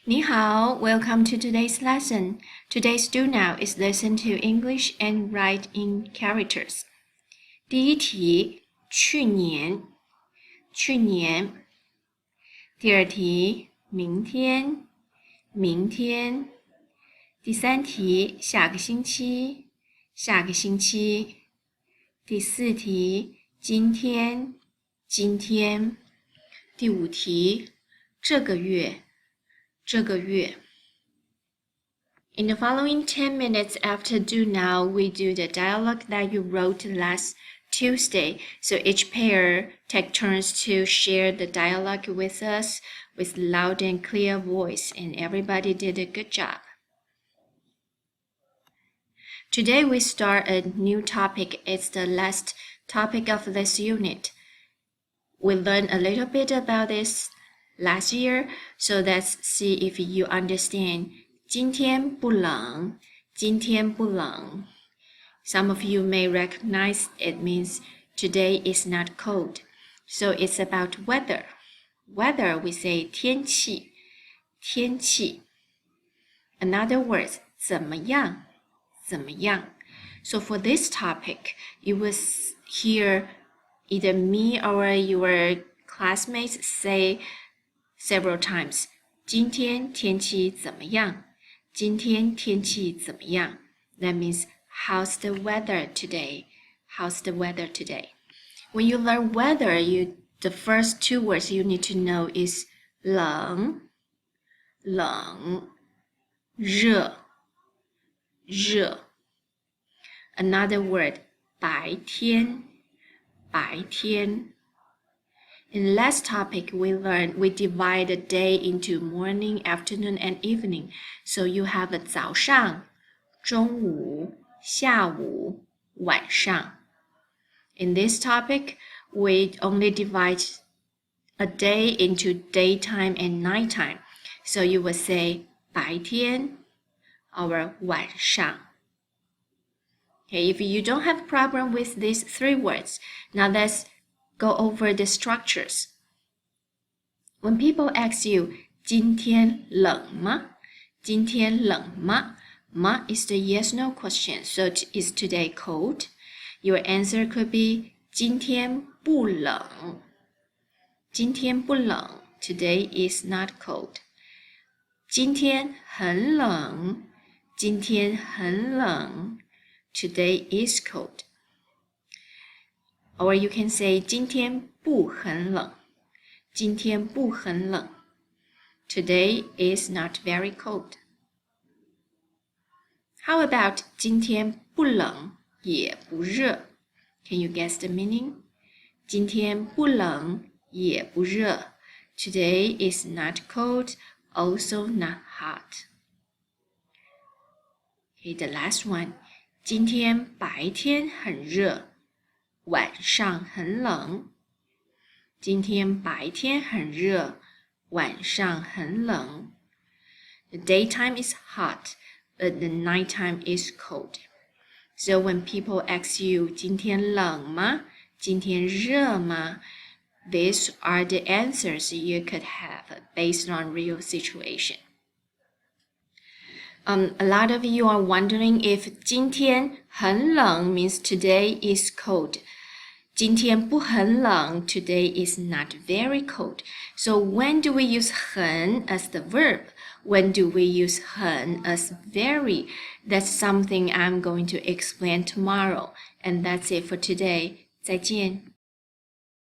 你好, welcome to today's lesson. Today's do now is listen to English and write in characters. 第一题，去年。第二题，明天。第三题，下个星期。第四题，今天。第五题，这个月。In the following 10 minutes after do now, we do the dialogue that you wrote last Tuesday. So each pair take turns to share the dialogue with us with loud and clear voice, and everybody did a good job. Today we start a new topic. It's the last topic of this unit. We learned a little bit about this last year, so let's see if you understand. 今天不冷. Some of you may recognize it means today is not cold. So it's about weather. Weather, we say 天气. Another word, 怎么样. So for this topic, you will hear either me or your classmates say several times, 今天天气怎么样? That means, how's the weather today? When you learn weather, the first two words you need to know is 冷, 热. Another word, 白天. In last topic, we divide the day into morning, afternoon, and evening. So you have a 早上, 中午, 下午, 晚上. In this topic, we only divide a day into daytime and nighttime. So you will say 白天 or 晚上. Okay, if you don't have a problem with these three words, now let's go over the structures. When people ask you, 今天冷吗? 今天冷吗? Ma is the yes-no question. So is today cold? Your answer could be 今天不冷. 今天不冷. Today is not cold. 今天很冷. 今天很冷. Today is cold. Or you can say 今天不很冷. 今天不很冷. Today is not very cold. How about 今天不冷也不热? Can you guess the meaning? 今天不冷也不热. Today is not cold, also not hot. Okay, the last one. 今天白天很热. 晚上很冷. 今天白天很热. 晚上很冷. The daytime is hot, but the nighttime is cold. So when people ask you, 今天冷吗? 今天热吗? These are the answers you could have based on real situation. A lot of you are wondering if 今天很冷 means today is cold. 今天不很冷 today is not very cold. So when do we use 很 as the verb? When do we use 很 as very? That's something I'm going to explain tomorrow. And that's it for today. 再见。